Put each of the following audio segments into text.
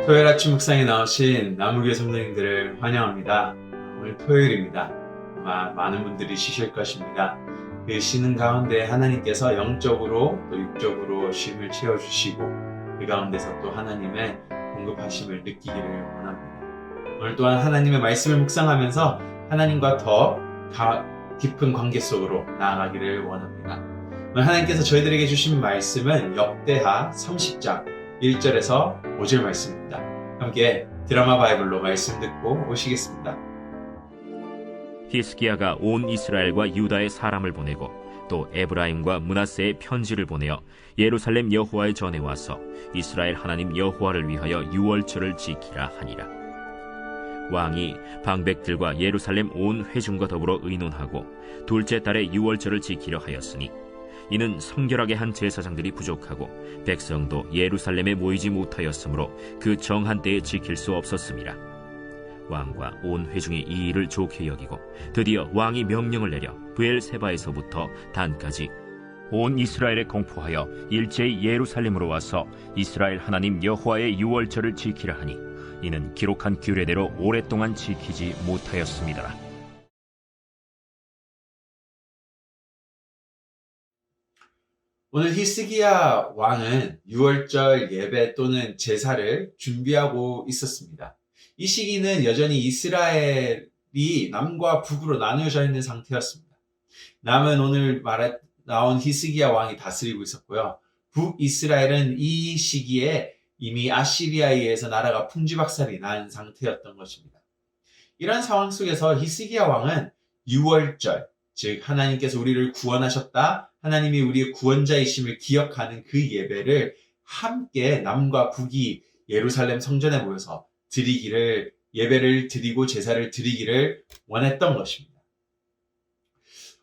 토요일 아침 묵상에 나오신 남무교회 성도님들을 환영합니다. 오늘 토요일입니다. 아마 많은 분들이 쉬실 것입니다. 그 쉬는 가운데 하나님께서 영적으로 또 육적으로 쉼을 채워주시고 그 가운데서 또 하나님의 공급하심을 느끼기를 원합니다. 오늘 또한 하나님의 말씀을 묵상하면서 하나님과 더 깊은 관계 속으로 나아가기를 원합니다. 오늘 하나님께서 저희들에게 주신 말씀은 역대하 30장 1절에서 5절 말씀입니다. 함께 드라마 바이블로 말씀 듣고 오시겠습니다. 히스기야가 온 이스라엘과 유다의 사람을 보내고 또 에브라임과 므낫세의 편지를 보내어 예루살렘 여호와의 전에 와서 이스라엘 하나님 여호와를 위하여 유월절을 지키라 하니라. 왕이 방백들과 예루살렘 온 회중과 더불어 의논하고 둘째 달에 유월절을 지키려 하였으니 이는 성결하게 한 제사장들이 부족하고 백성도 예루살렘에 모이지 못하였으므로 그 정한 때에 지킬 수 없었음이라. 왕과 온 회중이 이 일을 좋게 여기고 드디어 왕이 명령을 내려 브엘세바에서부터 단까지 온 이스라엘에 공포하여 일제히 예루살렘으로 와서 이스라엘 하나님 여호와의 유월절을 지키라 하니 이는 기록한 규례대로 오랫동안 지키지 못하였습니다. 오늘 히스기야 왕은 유월절 예배 또는 제사를 준비하고 있었습니다. 이 시기는 여전히 이스라엘이 남과 북으로 나누어져 있는 상태였습니다. 남은 오늘 나온 히스기야 왕이 다스리고 있었고요. 북이스라엘은 이 시기에 이미 아시리아에 의해서 나라가 풍지박살이 난 상태였던 것입니다. 이런 상황 속에서 히스기야 왕은 유월절, 즉 하나님께서 우리를 구원하셨다, 하나님이 우리의 구원자이심을 기억하는 그 예배를 함께 남과 북이 예루살렘 성전에 모여서 예배를 드리고 제사를 드리기를 원했던 것입니다.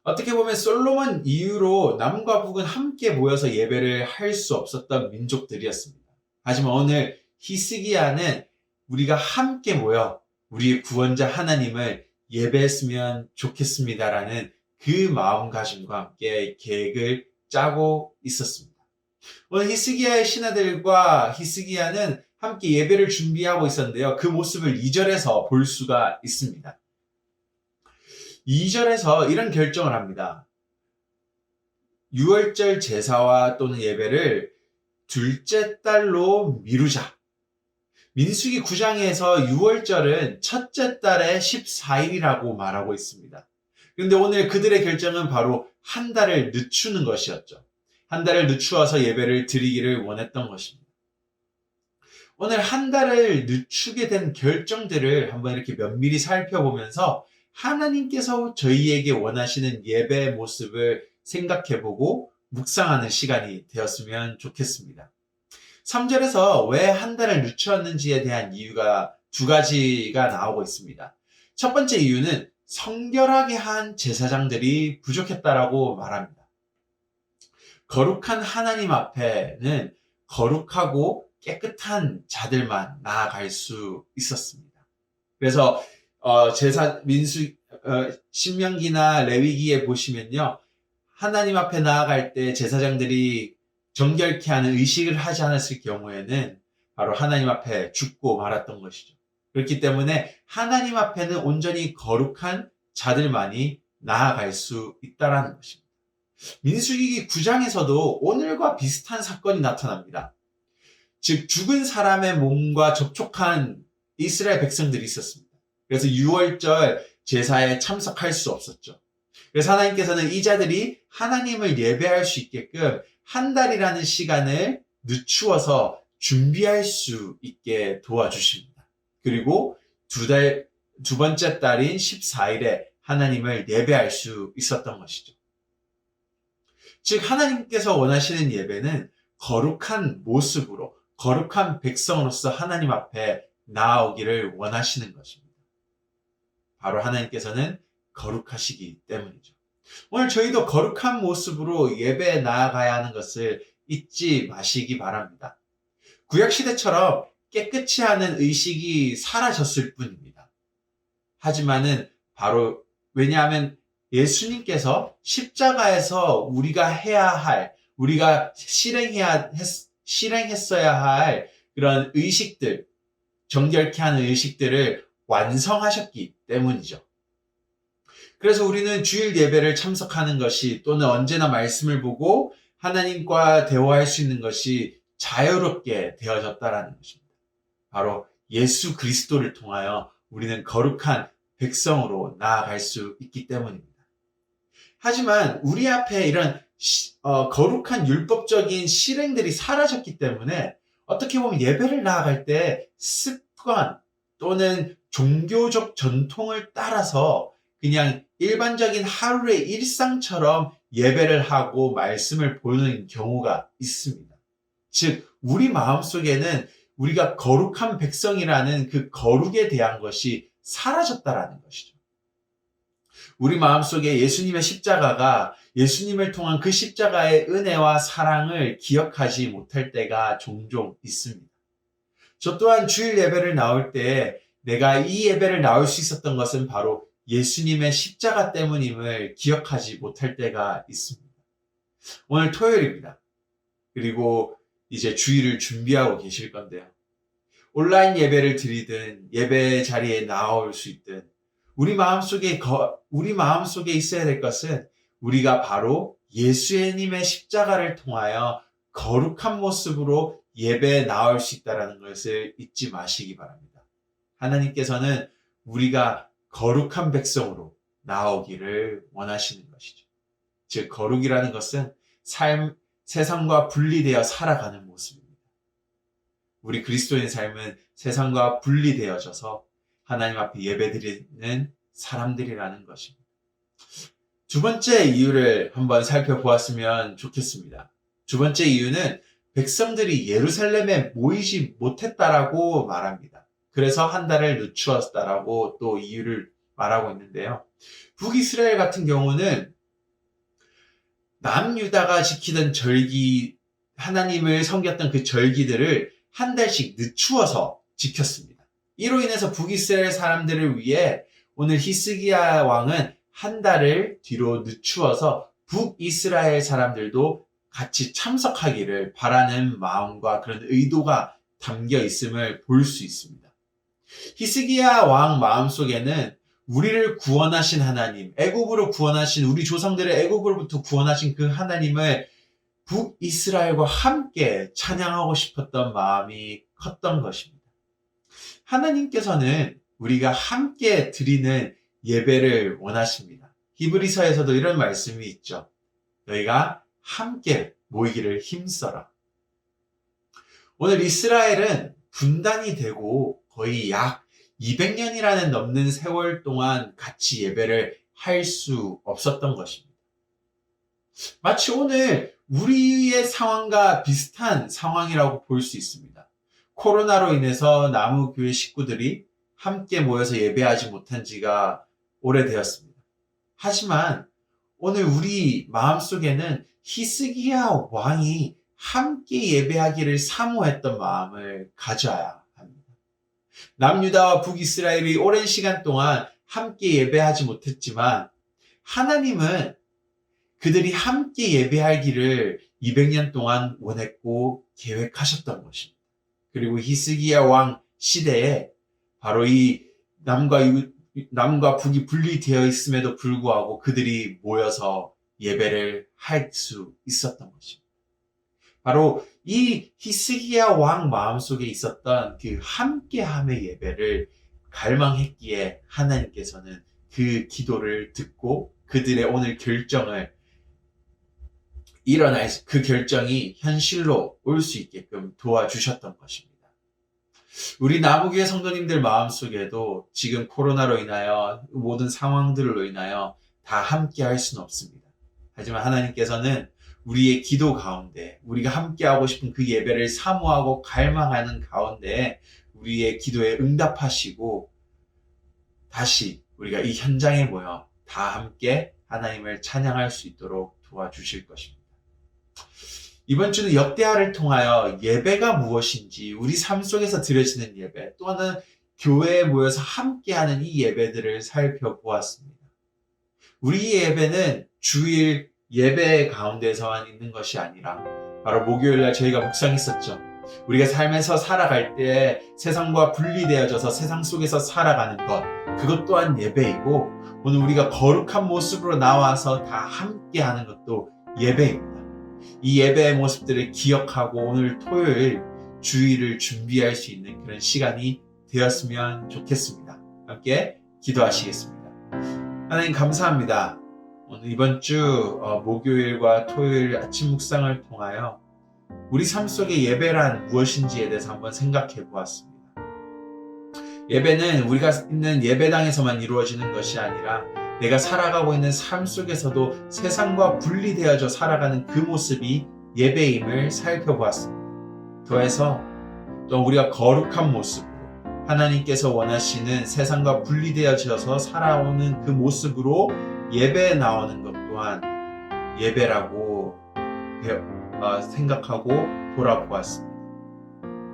어떻게 보면 솔로몬 이후로 남과 북은 함께 모여서 예배를 할 수 없었던 민족들이었습니다. 하지만 오늘 히스기야는 우리가 함께 모여 우리의 구원자 하나님을 예배했으면 좋겠습니다라는 그 마음가짐과 함께 계획을 짜고 있었습니다. 오늘 히스기야의 신하들과 히스기야는 함께 예배를 준비하고 있었는데요. 그 모습을 2절에서 볼 수가 있습니다. 2절에서 이런 결정을 합니다. 유월절 제사와 또는 예배를 둘째 달로 미루자. 민수기 9장에서 유월절은 첫째 달의 14일이라고 말하고 있습니다. 그런데 오늘 그들의 결정은 바로 한 달을 늦추는 것이었죠. 한 달을 늦추어서 예배를 드리기를 원했던 것입니다. 오늘 한 달을 늦추게 된 결정들을 한번 이렇게 면밀히 살펴보면서 하나님께서 저희에게 원하시는 예배의 모습을 생각해보고 묵상하는 시간이 되었으면 좋겠습니다. 3절에서 왜 한 달을 늦추었는지에 대한 이유가 두 가지가 나오고 있습니다. 첫 번째 이유는 성결하게 한 제사장들이 부족했다라고 말합니다. 거룩한 하나님 앞에는 거룩하고 깨끗한 자들만 나아갈 수 있었습니다. 그래서 신명기나 레위기에 보시면요, 하나님 앞에 나아갈 때 제사장들이 정결케 하는 의식을 하지 않았을 경우에는 바로 하나님 앞에 죽고 말았던 것이죠. 그렇기 때문에 하나님 앞에는 온전히 거룩한 자들만이 나아갈 수 있다는 것입니다. 민수기 9장에서도 오늘과 비슷한 사건이 나타납니다. 즉 죽은 사람의 몸과 접촉한 이스라엘 백성들이 있었습니다. 그래서 유월절 제사에 참석할 수 없었죠. 그래서 하나님께서는 이 자들이 하나님을 예배할 수 있게끔 한 달이라는 시간을 늦추어서 준비할 수 있게 도와주십니다. 그리고 두 번째 달인 14일에 하나님을 예배할 수 있었던 것이죠. 즉 하나님께서 원하시는 예배는 거룩한 모습으로 거룩한 백성으로서 하나님 앞에 나아오기를 원하시는 것입니다. 바로 하나님께서는 거룩하시기 때문이죠. 오늘 저희도 거룩한 모습으로 예배에 나아가야 하는 것을 잊지 마시기 바랍니다. 구약시대처럼 깨끗이 하는 의식이 사라졌을 뿐입니다. 하지만은 바로 왜냐하면 예수님께서 십자가에서 우리가 실행했어야 할 그런 의식들, 정결케 하는 의식들을 완성하셨기 때문이죠. 그래서 우리는 주일 예배를 참석하는 것이 또는 언제나 말씀을 보고 하나님과 대화할 수 있는 것이 자유롭게 되어졌다라는 것입니다. 바로 예수 그리스도를 통하여 우리는 거룩한 백성으로 나아갈 수 있기 때문입니다. 하지만 우리 앞에 이런 거룩한 율법적인 실행들이 사라졌기 때문에 어떻게 보면 예배를 나아갈 때 습관 또는 종교적 전통을 따라서 그냥 일반적인 하루의 일상처럼 예배를 하고 말씀을 보는 경우가 있습니다. 즉, 우리 마음속에는 우리가 거룩한 백성이라는 그 거룩에 대한 것이 사라졌다라는 것이죠. 우리 마음속에 예수님의 십자가가 예수님을 통한 그 십자가의 은혜와 사랑을 기억하지 못할 때가 종종 있습니다. 저 또한 주일 예배를 나올 때 내가 이 예배를 나올 수 있었던 것은 바로 예수님의 십자가 때문임을 기억하지 못할 때가 있습니다. 오늘 토요일입니다. 그리고 이제 주일을 준비하고 계실 건데요. 온라인 예배를 드리든 예배 자리에 나올 수 있든 우리 마음속에 있어야 될 것은 우리가 바로 예수님의 십자가를 통하여 거룩한 모습으로 예배에 나올 수 있다는 것을 잊지 마시기 바랍니다. 하나님께서는 우리가 거룩한 백성으로 나오기를 원하시는 것이죠. 즉, 거룩이라는 것은 세상과 분리되어 살아가는 모습입니다. 우리 그리스도인 삶은 세상과 분리되어져서 하나님 앞에 예배드리는 사람들이라는 것입니다. 두 번째 이유를 한번 살펴보았으면 좋겠습니다. 두 번째 이유는 백성들이 예루살렘에 모이지 못했다라고 말합니다. 그래서 한 달을 늦추었다라고 또 이유를 말하고 있는데요. 북이스라엘 같은 경우는 남유다가 지키던 절기, 하나님을 섬겼던 그 절기들을 한 달씩 늦추어서 지켰습니다. 이로 인해서 북이스라엘 사람들을 위해 오늘 히스기야 왕은 한 달을 뒤로 늦추어서 북이스라엘 사람들도 같이 참석하기를 바라는 마음과 그런 의도가 담겨 있음을 볼 수 있습니다. 히스기야 왕 마음속에는 우리를 구원하신 하나님, 애굽으로 구원하신 우리 조상들의 애굽으로부터 구원하신 그 하나님을 북이스라엘과 함께 찬양하고 싶었던 마음이 컸던 것입니다. 하나님께서는 우리가 함께 드리는 예배를 원하십니다. 히브리서에서도 이런 말씀이 있죠. 너희가 함께 모이기를 힘써라. 오늘 이스라엘은 분단이 되고 거의 약 200년이라는 넘는 세월 동안 같이 예배를 할 수 없었던 것입니다. 마치 오늘 우리의 상황과 비슷한 상황이라고 볼 수 있습니다. 코로나로 인해서 나무교회 식구들이 함께 모여서 예배하지 못한 지가 오래되었습니다. 하지만 오늘 우리 마음속에는 히스기야 왕이 함께 예배하기를 사모했던 마음을 가져야 합니다. 남유다와 북이스라엘이 오랜 시간 동안 함께 예배하지 못했지만 하나님은 그들이 함께 예배하기를 200년 동안 원했고 계획하셨던 것입니다. 그리고 히스기야 왕 시대에 바로 이 남과 북이 분리되어 있음에도 불구하고 그들이 모여서 예배를 할 수 있었던 것입니다. 바로 이 히스기야 왕 마음속에 있었던 그 함께함의 예배를 갈망했기에 하나님께서는 그 기도를 듣고 그들의 오늘 그 결정이 현실로 올 수 있게끔 도와주셨던 것입니다. 우리 나무교회 성도님들 마음속에도 지금 코로나로 인하여 모든 상황들로 인하여 다 함께 할 수는 없습니다. 하지만 하나님께서는 우리의 기도 가운데 우리가 함께하고 싶은 그 예배를 사모하고 갈망하는 가운데 우리의 기도에 응답하시고 다시 우리가 이 현장에 모여 다 함께 하나님을 찬양할 수 있도록 도와주실 것입니다. 이번 주는 역대하를 통하여 예배가 무엇인지 우리 삶 속에서 드려지는 예배 또는 교회에 모여서 함께하는 이 예배들을 살펴보았습니다. 우리의 예배는 주일 예배 가운데서만 있는 것이 아니라 바로 목요일날 저희가 묵상했었죠. 우리가 삶에서 살아갈 때 세상과 분리되어져서 세상 속에서 살아가는 것, 그것 또한 예배이고, 오늘 우리가 거룩한 모습으로 나와서 다 함께 하는 것도 예배입니다. 이 예배의 모습들을 기억하고 오늘 토요일 주일을 준비할 수 있는 그런 시간이 되었으면 좋겠습니다. 함께 기도하시겠습니다. 하나님 감사합니다. 오늘 이번 주 목요일과 토요일 아침 묵상을 통하여 우리 삶 속의 예배란 무엇인지에 대해서 한번 생각해 보았습니다. 예배는 우리가 있는 예배당에서만 이루어지는 것이 아니라 내가 살아가고 있는 삶 속에서도 세상과 분리되어져 살아가는 그 모습이 예배임을 살펴보았습니다. 더해서 또 우리가 거룩한 모습으로 하나님께서 원하시는 세상과 분리되어져서 살아오는 그 모습으로 예배에 나오는 것 또한 예배라고 생각하고 돌아보았습니다.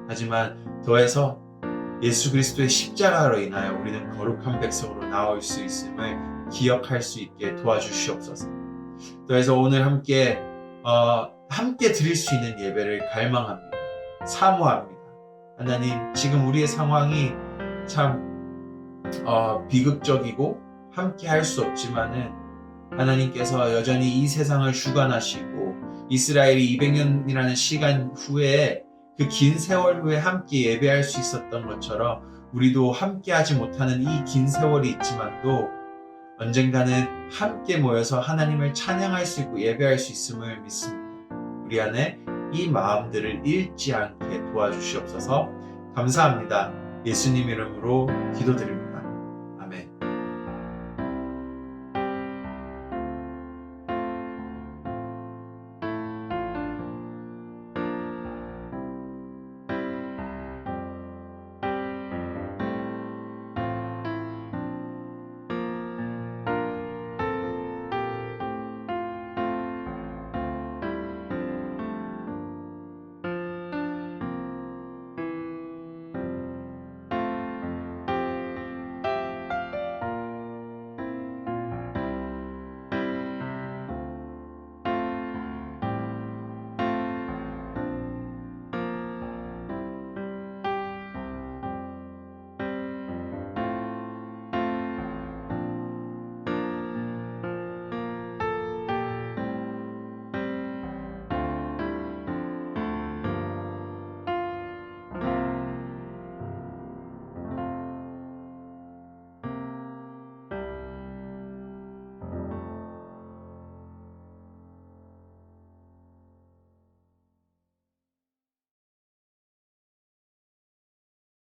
하지만 더해서 예수 그리스도의 십자가로 인하여 우리는 거룩한 백성으로 나올 수 있음을 기억할 수 있게 도와주시옵소서. 더해서 오늘 함께 드릴 수 있는 예배를 갈망합니다. 사모합니다. 하나님, 지금 우리의 상황이 참 비극적이고 함께 할 수 없지만은 하나님께서 여전히 이 세상을 주관하시고 이스라엘이 200년이라는 시간 후에 그 긴 세월 후에 함께 예배할 수 있었던 것처럼 우리도 함께 하지 못하는 이 긴 세월이 있지만도 언젠가는 함께 모여서 하나님을 찬양할 수 있고 예배할 수 있음을 믿습니다. 우리 안에 이 마음들을 잃지 않게 도와주시옵소서. 감사합니다. 예수님 이름으로 기도드립니다.